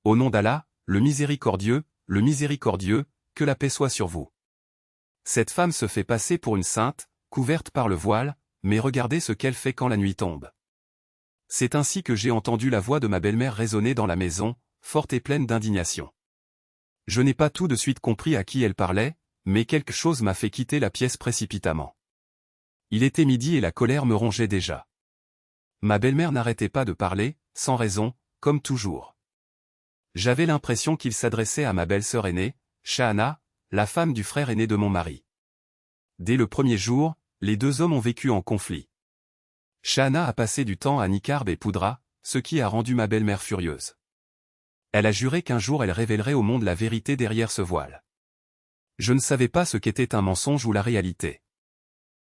Au nom d'Allah, le miséricordieux, que la paix soit sur vous. Cette femme se fait passer pour une sainte, couverte par le voile, mais regardez ce qu'elle fait quand la nuit tombe. C'est ainsi que j'ai entendu la voix de ma belle-mère résonner dans la maison, forte et pleine d'indignation. Je n'ai pas tout de suite compris à qui elle parlait, mais quelque chose m'a fait quitter la pièce précipitamment. Il était midi et la colère me rongeait déjà. Ma belle-mère n'arrêtait pas de parler, sans raison, comme toujours. J'avais l'impression qu'il s'adressait à ma belle-sœur aînée, Shahana, la femme du frère aîné de mon mari. Dès le premier jour, les deux hommes ont vécu en conflit. Shahana a passé du temps à Niqab et Poudra, ce qui a rendu ma belle-mère furieuse. Elle a juré qu'un jour elle révélerait au monde la vérité derrière ce voile. Je ne savais pas ce qu'était un mensonge ou la réalité.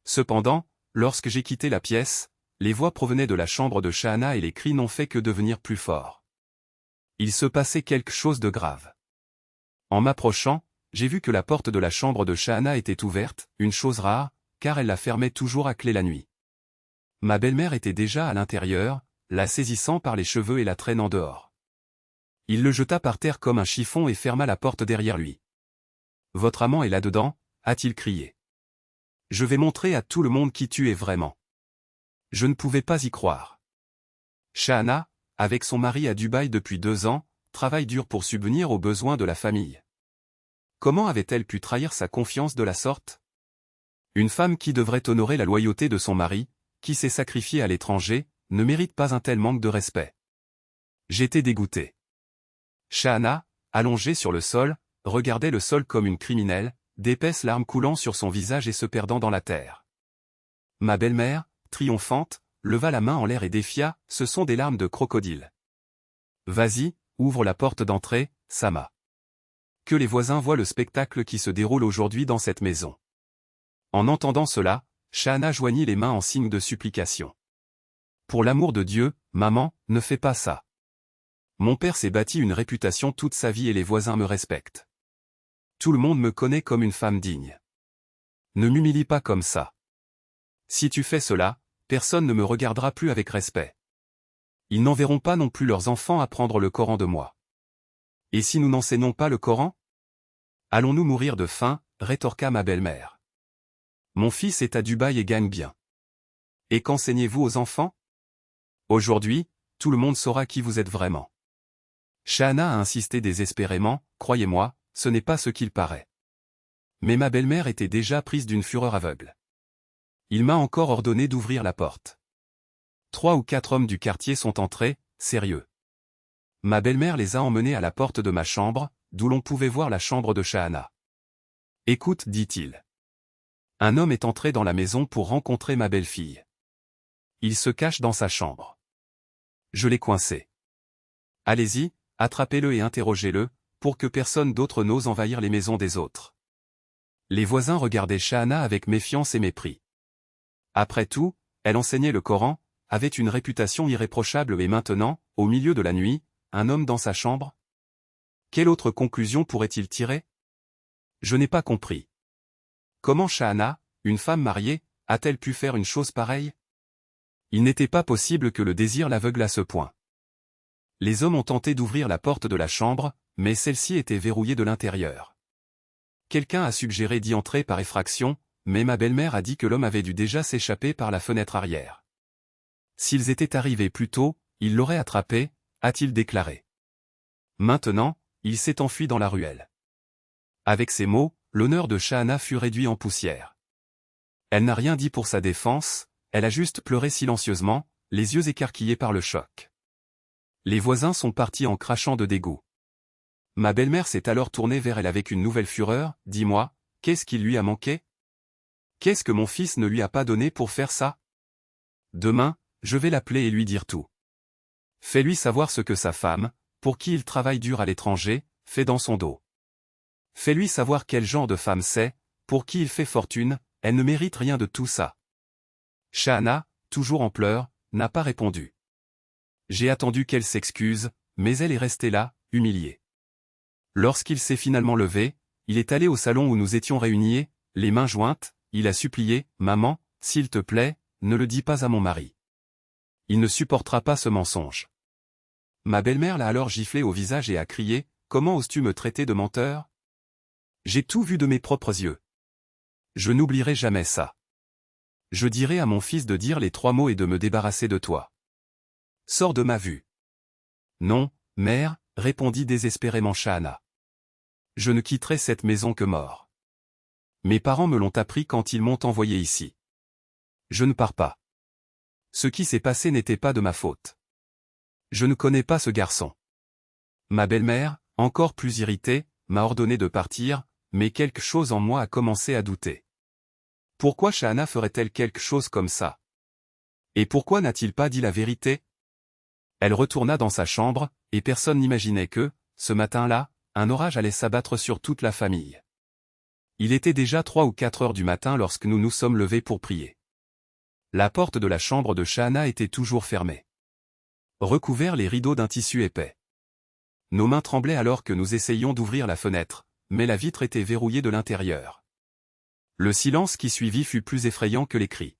Cependant, lorsque j'ai quitté la pièce, les voix provenaient de la chambre de Shahana et les cris n'ont fait que devenir plus forts. Il se passait quelque chose de grave. En m'approchant, j'ai vu que la porte de la chambre de Shahana était ouverte, une chose rare, car elle la fermait toujours à clé la nuit. Ma belle-mère était déjà à l'intérieur, la saisissant par les cheveux et la traînant dehors. Il le jeta par terre comme un chiffon et ferma la porte derrière lui. « Votre amant est là-dedans » a-t-il crié. « Je vais montrer à tout le monde qui tu es vraiment. » Je ne pouvais pas y croire. Shahana, avec son mari à Dubaï depuis 2 ans, travaille dur pour subvenir aux besoins de la famille. Comment avait-elle pu trahir sa confiance de la sorte? Une femme qui devrait honorer la loyauté de son mari, qui s'est sacrifiée à l'étranger, ne mérite pas un tel manque de respect. J'étais dégoûté. Shahana, allongée sur le sol, regardait le sol comme une criminelle, d'épaisses larmes coulant sur son visage et se perdant dans la terre. Ma belle-mère, triomphante, leva la main en l'air et défia, ce sont des larmes de crocodile. Vas-y, ouvre la porte d'entrée, Sama. Que les voisins voient le spectacle qui se déroule aujourd'hui dans cette maison. En entendant cela, Shahana joignit les mains en signe de supplication. Pour l'amour de Dieu, maman, ne fais pas ça. Mon père s'est bâti une réputation toute sa vie et les voisins me respectent. Tout le monde me connaît comme une femme digne. Ne m'humilie pas comme ça. Si tu fais cela, personne ne me regardera plus avec respect. Ils n'enverront pas non plus leurs enfants apprendre le Coran de moi. Et si nous n'enseignons pas le Coran? Allons-nous mourir de faim, rétorqua ma belle-mère. Mon fils est à Dubaï et gagne bien. Et qu'enseignez-vous aux enfants? Aujourd'hui, tout le monde saura qui vous êtes vraiment. Shahana a insisté désespérément, croyez-moi, ce n'est pas ce qu'il paraît. Mais ma belle-mère était déjà prise d'une fureur aveugle. Il m'a encore ordonné d'ouvrir la porte. 3 ou 4 hommes du quartier sont entrés, sérieux. Ma belle-mère les a emmenés à la porte de ma chambre, d'où l'on pouvait voir la chambre de Shahana. Écoute, dit-il. Un homme est entré dans la maison pour rencontrer ma belle-fille. Il se cache dans sa chambre. Je l'ai coincé. Allez-y, attrapez-le et interrogez-le, pour que personne d'autre n'ose envahir les maisons des autres. Les voisins regardaient Shahana avec méfiance et mépris. Après tout, elle enseignait le Coran, avait une réputation irréprochable et maintenant, au milieu de la nuit, un homme dans sa chambre? Quelle autre conclusion pourrait-il tirer? Je n'ai pas compris. Comment Shahana, une femme mariée, a-t-elle pu faire une chose pareille? Il n'était pas possible que le désir l'aveugle à ce point. Les hommes ont tenté d'ouvrir la porte de la chambre, mais celle-ci était verrouillée de l'intérieur. Quelqu'un a suggéré d'y entrer par effraction, mais ma belle-mère a dit que l'homme avait dû déjà s'échapper par la fenêtre arrière. S'ils étaient arrivés plus tôt, ils l'auraient attrapé, a-t-il déclaré. Maintenant, il s'est enfui dans la ruelle. Avec ces mots, l'honneur de Shahana fut réduit en poussière. Elle n'a rien dit pour sa défense, elle a juste pleuré silencieusement, les yeux écarquillés par le choc. Les voisins sont partis en crachant de dégoût. Ma belle-mère s'est alors tournée vers elle avec une nouvelle fureur, « Dis-moi, qu'est-ce qui lui a manqué? Qu'est-ce que mon fils ne lui a pas donné pour faire ça? Demain, je vais l'appeler et lui dire tout. Fais-lui savoir ce que sa femme, pour qui il travaille dur à l'étranger, fait dans son dos. Fais-lui savoir quel genre de femme c'est, pour qui il fait fortune, elle ne mérite rien de tout ça. » Shahana, toujours en pleurs, n'a pas répondu. J'ai attendu qu'elle s'excuse, mais elle est restée là, humiliée. Lorsqu'il s'est finalement levé, il est allé au salon où nous étions réunis, les mains jointes, il a supplié, « Maman, s'il te plaît, ne le dis pas à mon mari. Il ne supportera pas ce mensonge. Ma belle-mère l'a alors giflé au visage et a crié « Comment oses-tu me traiter de menteur ? J'ai tout vu de mes propres yeux. Je n'oublierai jamais ça. Je dirai à mon fils de dire les 3 mots et de me débarrasser de toi. Sors de ma vue. » Non, mère, répondit désespérément Shahana. Je ne quitterai cette maison que mort. Mes parents me l'ont appris quand ils m'ont envoyé ici. Je ne pars pas. Ce qui s'est passé n'était pas de ma faute. Je ne connais pas ce garçon. Ma belle-mère, encore plus irritée, m'a ordonné de partir, mais quelque chose en moi a commencé à douter. Pourquoi Shahana ferait-elle quelque chose comme ça? Et pourquoi n'a-t-il pas dit la vérité? Elle retourna dans sa chambre, et personne n'imaginait que, ce matin-là, un orage allait s'abattre sur toute la famille. Il était déjà 3 ou 4 heures du matin lorsque nous nous sommes levés pour prier. La porte de la chambre de Shahana était toujours fermée. Recouverts les rideaux d'un tissu épais. Nos mains tremblaient alors que nous essayions d'ouvrir la fenêtre, mais la vitre était verrouillée de l'intérieur. Le silence qui suivit fut plus effrayant que les cris.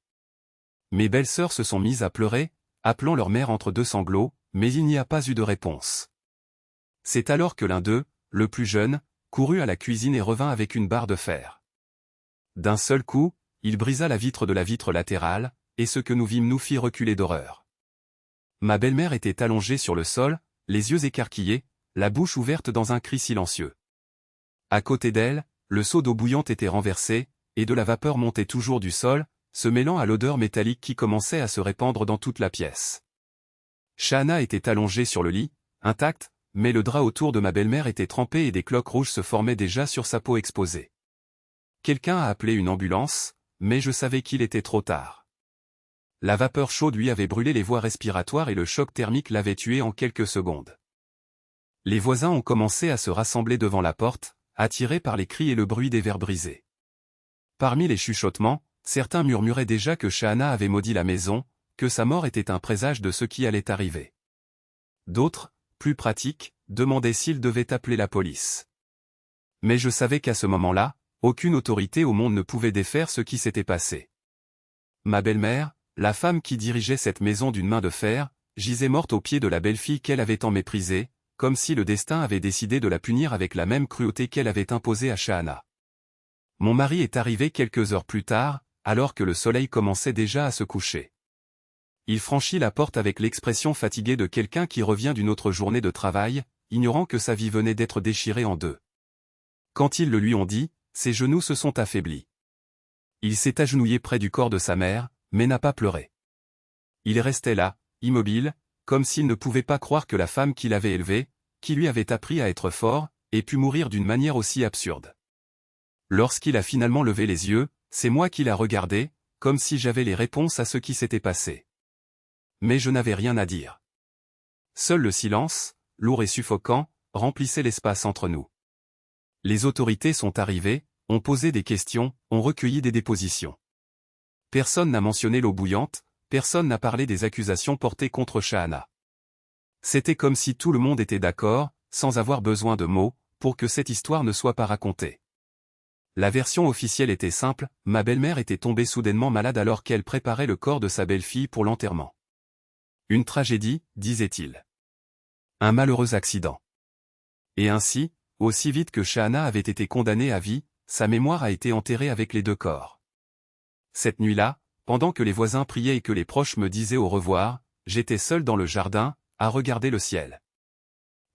Mes belles-sœurs se sont mises à pleurer, appelant leur mère entre 2 sanglots, mais il n'y a pas eu de réponse. C'est alors que l'un d'eux, le plus jeune, courut à la cuisine et revint avec une barre de fer. D'un seul coup, il brisa la vitre de la vitre latérale, et ce que nous vîmes nous fit reculer d'horreur. Ma belle-mère était allongée sur le sol, les yeux écarquillés, la bouche ouverte dans un cri silencieux. À côté d'elle, le seau d'eau bouillante était renversé, et de la vapeur montait toujours du sol, se mêlant à l'odeur métallique qui commençait à se répandre dans toute la pièce. Shahana était allongée sur le lit, intacte, mais le drap autour de ma belle-mère était trempé et des cloques rouges se formaient déjà sur sa peau exposée. Quelqu'un a appelé une ambulance, mais je savais qu'il était trop tard. La vapeur chaude lui avait brûlé les voies respiratoires et le choc thermique l'avait tué en quelques secondes. Les voisins ont commencé à se rassembler devant la porte, attirés par les cris et le bruit des verres brisés. Parmi les chuchotements, certains murmuraient déjà que Shahana avait maudit la maison, que sa mort était un présage de ce qui allait arriver. D'autres, plus pratiques, demandaient s'ils devaient appeler la police. Mais je savais qu'à ce moment-là, aucune autorité au monde ne pouvait défaire ce qui s'était passé. Ma belle-mère, la femme qui dirigeait cette maison d'une main de fer, gisait morte aux pieds de la belle-fille qu'elle avait tant méprisée, comme si le destin avait décidé de la punir avec la même cruauté qu'elle avait imposée à Shahana. Mon mari est arrivé quelques heures plus tard, alors que le soleil commençait déjà à se coucher. Il franchit la porte avec l'expression fatiguée de quelqu'un qui revient d'une autre journée de travail, ignorant que sa vie venait d'être déchirée en deux. Quand ils le lui ont dit, ses genoux se sont affaiblis. Il s'est agenouillé près du corps de sa mère, mais n'a pas pleuré. Il restait là, immobile, comme s'il ne pouvait pas croire que la femme qui l'avait élevé, qui lui avait appris à être fort, ait pu mourir d'une manière aussi absurde. Lorsqu'il a finalement levé les yeux, c'est moi qui l'a regardé, comme si j'avais les réponses à ce qui s'était passé. Mais je n'avais rien à dire. Seul le silence, lourd et suffocant, remplissait l'espace entre nous. Les autorités sont arrivées, ont posé des questions, ont recueilli des dépositions. Personne n'a mentionné l'eau bouillante, personne n'a parlé des accusations portées contre Shahana. C'était comme si tout le monde était d'accord, sans avoir besoin de mots, pour que cette histoire ne soit pas racontée. La version officielle était simple, ma belle-mère était tombée soudainement malade alors qu'elle préparait le corps de sa belle-fille pour l'enterrement. Une tragédie, disait-il. Un malheureux accident. Et ainsi, aussi vite que Shahana avait été condamnée à vie, sa mémoire a été enterrée avec les 2 corps. Cette nuit-là, pendant que les voisins priaient et que les proches me disaient au revoir, j'étais seul dans le jardin, à regarder le ciel.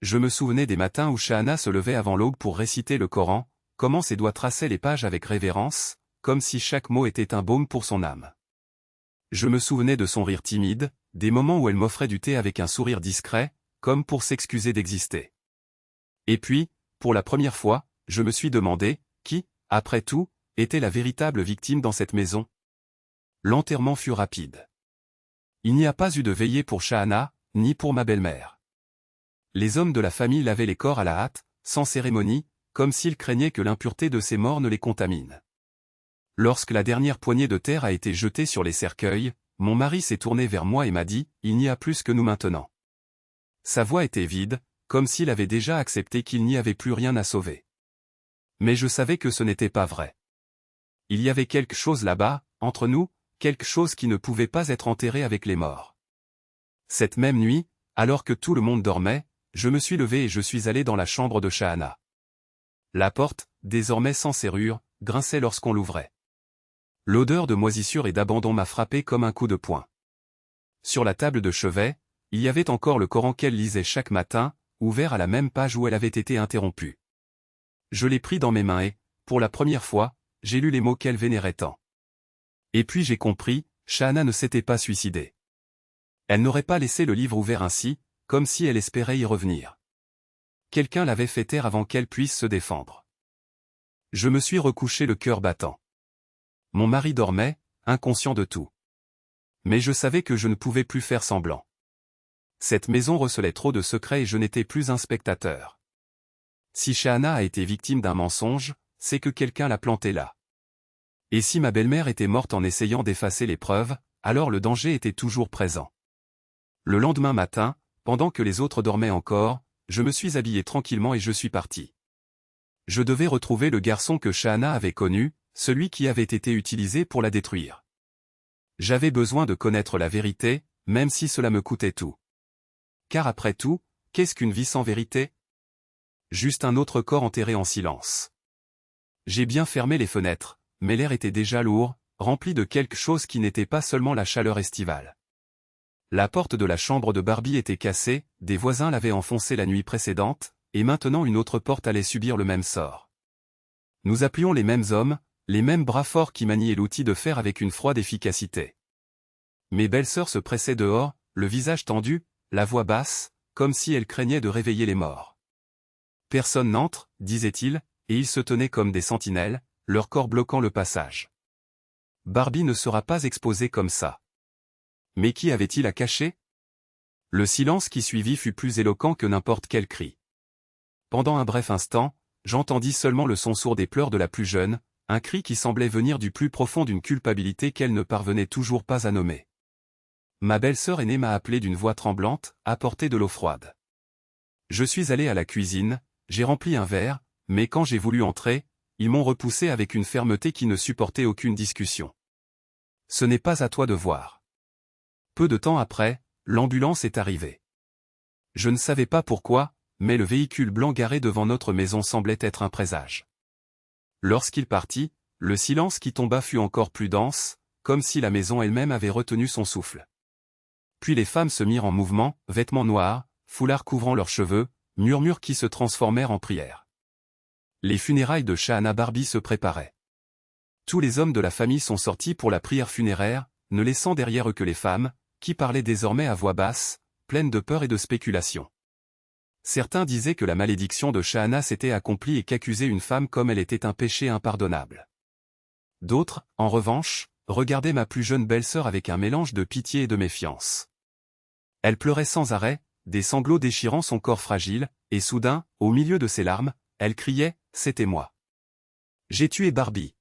Je me souvenais des matins où Shahana se levait avant l'aube pour réciter le Coran, comment ses doigts traçaient les pages avec révérence, comme si chaque mot était un baume pour son âme. Je me souvenais de son rire timide, des moments où elle m'offrait du thé avec un sourire discret, comme pour s'excuser d'exister. Et puis, pour la première fois, je me suis demandé, qui, après tout, était la véritable victime dans cette maison. L'enterrement fut rapide. Il n'y a pas eu de veillée pour Shahana, ni pour ma belle-mère. Les hommes de la famille lavaient les corps à la hâte, sans cérémonie, comme s'ils craignaient que l'impureté de ces morts ne les contamine. Lorsque la dernière poignée de terre a été jetée sur les cercueils, mon mari s'est tourné vers moi et m'a dit « Il n'y a plus que nous maintenant ». Sa voix était vide, comme s'il avait déjà accepté qu'il n'y avait plus rien à sauver. Mais je savais que ce n'était pas vrai. Il y avait quelque chose là-bas, entre nous, quelque chose qui ne pouvait pas être enterré avec les morts. Cette même nuit, Alors que tout le monde dormait, je me suis levé et je suis allé dans la chambre de Shahana. La porte, désormais sans serrure, grinçait lorsqu'on l'ouvrait. L'odeur de moisissure et d'abandon m'a frappé comme un coup de poing. Sur la table de chevet, il y avait encore le Coran qu'elle lisait chaque matin, ouvert à la même page où elle avait été interrompue. Je l'ai pris dans mes mains et, pour la première fois, j'ai lu les mots qu'elle vénérait tant. Et puis j'ai compris, Shahana ne s'était pas suicidée. Elle n'aurait pas laissé le livre ouvert ainsi, comme si elle espérait y revenir. Quelqu'un l'avait fait taire avant qu'elle puisse se défendre. Je me suis recouché le cœur battant. Mon mari dormait, inconscient de tout. Mais je savais que je ne pouvais plus faire semblant. Cette maison recelait trop de secrets et je n'étais plus un spectateur. Si Shahana a été victime d'un mensonge, c'est que quelqu'un l'a planté là. Et si ma belle-mère était morte en essayant d'effacer les preuves, alors le danger était toujours présent. Le lendemain matin, pendant que les autres dormaient encore, je me suis habillé tranquillement et je suis parti. Je devais retrouver le garçon que Shahana avait connu, celui qui avait été utilisé pour la détruire. J'avais besoin de connaître la vérité, même si cela me coûtait tout. Car après tout, qu'est-ce qu'une vie sans vérité? Juste un autre corps enterré en silence. J'ai bien fermé les fenêtres, mais l'air était déjà lourd, rempli de quelque chose qui n'était pas seulement la chaleur estivale. La porte de la chambre de Barbie était cassée, des voisins l'avaient enfoncée la nuit précédente, et maintenant une autre porte allait subir le même sort. Nous appelions les mêmes hommes, les mêmes bras forts qui maniaient l'outil de fer avec une froide efficacité. Mes belles-sœurs se pressaient dehors, le visage tendu, la voix basse, comme si elles craignaient de réveiller les morts. Personne n'entre, disaient-ils, et ils se tenaient comme des sentinelles, leur corps bloquant le passage. Barbie ne sera pas exposée comme ça. Mais qui avait-il à cacher? Le silence qui suivit fut plus éloquent que n'importe quel cri. Pendant un bref instant, j'entendis seulement le son sourd des pleurs de la plus jeune, un cri qui semblait venir du plus profond d'une culpabilité qu'elle ne parvenait toujours pas à nommer. Ma belle-sœur aînée m'a appelé d'une voix tremblante, apportez de l'eau froide. Je suis allé à la cuisine, j'ai rempli un verre, mais quand j'ai voulu entrer, ils m'ont repoussé avec une fermeté qui ne supportait aucune discussion. Ce n'est pas à toi de voir. Peu de temps après, l'ambulance est arrivée. Je ne savais pas pourquoi, mais le véhicule blanc garé devant notre maison semblait être un présage. Lorsqu'il partit, le silence qui tomba fut encore plus dense, comme si la maison elle-même avait retenu son souffle. Puis les femmes se mirent en mouvement, vêtements noirs, foulards couvrant leurs cheveux, murmures qui se transformèrent en prières. Les funérailles de Shahana Barbie se préparaient. Tous les hommes de la famille sont sortis pour la prière funéraire, ne laissant derrière eux que les femmes, qui parlaient désormais à voix basse, pleines de peur et de spéculation. Certains disaient que la malédiction de Shahana s'était accomplie et qu'accuser une femme comme elle était un péché impardonnable. D'autres, en revanche, regardaient ma plus jeune belle-sœur avec un mélange de pitié et de méfiance. Elle pleurait sans arrêt, des sanglots déchirant son corps fragile, et soudain, au milieu de ses larmes, elle criait, « C'était moi. J'ai tué Barbie. »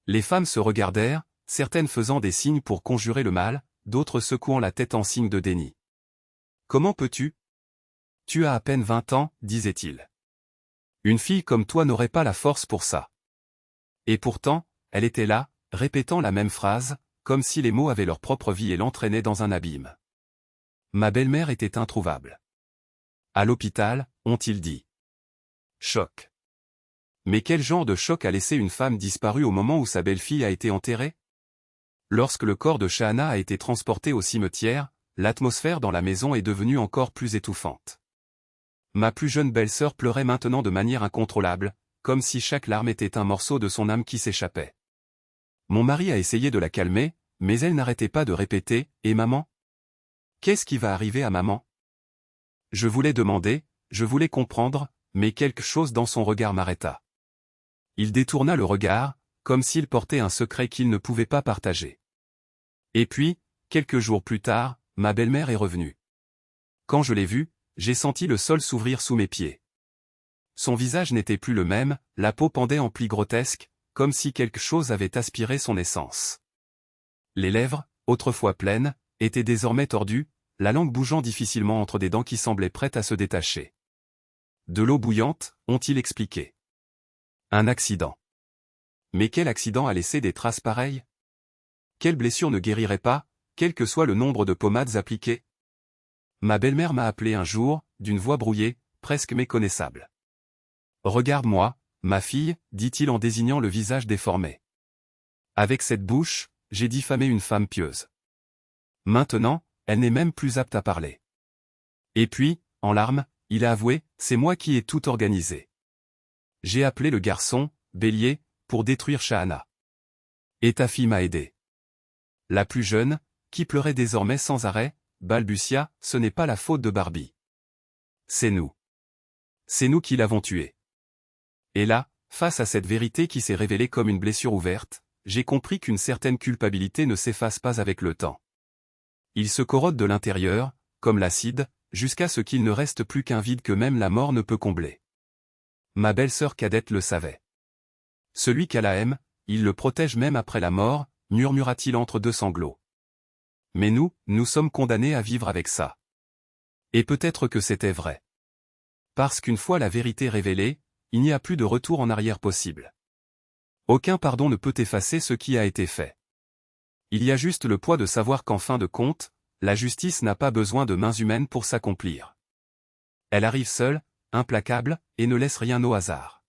Les femmes se regardèrent, certaines faisant des signes pour conjurer le mal, d'autres secouant la tête en signe de déni. « Comment peux-tu? Tu as à peine 20 ans, disait-il. Une fille comme toi n'aurait pas la force pour ça. » Et pourtant, elle était là, répétant la même phrase, comme si les mots avaient leur propre vie et l'entraînaient dans un abîme. Ma belle-mère était introuvable. À l'hôpital, ont-ils dit. Choc. Mais quel genre de choc a laissé une femme disparue au moment où sa belle-fille a été enterrée? Lorsque le corps de Shahana a été transporté au cimetière, l'atmosphère dans la maison est devenue encore plus étouffante. Ma plus jeune belle-sœur pleurait maintenant de manière incontrôlable, comme si chaque larme était un morceau de son âme qui s'échappait. Mon mari a essayé de la calmer, mais elle n'arrêtait pas de répéter, « Et maman? Qu'est-ce qui va arriver à maman ?» Je voulais demander, je voulais comprendre, mais quelque chose dans son regard m'arrêta. Il détourna le regard, comme s'il portait un secret qu'il ne pouvait pas partager. Et puis, quelques jours plus tard, ma belle-mère est revenue. Quand je l'ai vue, j'ai senti le sol s'ouvrir sous mes pieds. Son visage n'était plus le même, la peau pendait en plis grotesques, comme si quelque chose avait aspiré son essence. Les lèvres, autrefois pleines, étaient désormais tordues, la langue bougeant difficilement entre des dents qui semblaient prêtes à se détacher. De l'eau bouillante, ont-ils expliqué. Un accident. Mais quel accident a laissé des traces pareilles? Quelle blessure ne guérirait pas, quel que soit le nombre de pommades appliquées? Ma belle-mère m'a appelé un jour, d'une voix brouillée, presque méconnaissable. Regarde-moi, ma fille, dit-il en désignant le visage déformé. Avec cette bouche, j'ai diffamé une femme pieuse. Maintenant, elle n'est même plus apte à parler. Et puis, en larmes, il a avoué, c'est moi qui ai tout organisé. J'ai appelé le garçon, Bélier, pour détruire Shahana. Et ta fille m'a aidé. La plus jeune, qui pleurait désormais sans arrêt, balbutia, ce n'est pas la faute de Barbie. C'est nous. C'est nous qui l'avons tuée. Et là, face à cette vérité qui s'est révélée comme une blessure ouverte, j'ai compris qu'une certaine culpabilité ne s'efface pas avec le temps. Il se corrode de l'intérieur, comme l'acide, jusqu'à ce qu'il ne reste plus qu'un vide que même la mort ne peut combler. Ma belle-sœur cadette le savait. Celui qu'Allah aime, il le protège même après la mort, murmura-t-il entre deux sanglots. Mais nous sommes condamnés à vivre avec ça. Et peut-être que c'était vrai. Parce qu'une fois la vérité révélée, il n'y a plus de retour en arrière possible. Aucun pardon ne peut effacer ce qui a été fait. Il y a juste le poids de savoir qu'en fin de compte, la justice n'a pas besoin de mains humaines pour s'accomplir. Elle arrive seule, implacable, et ne laisse rien au hasard.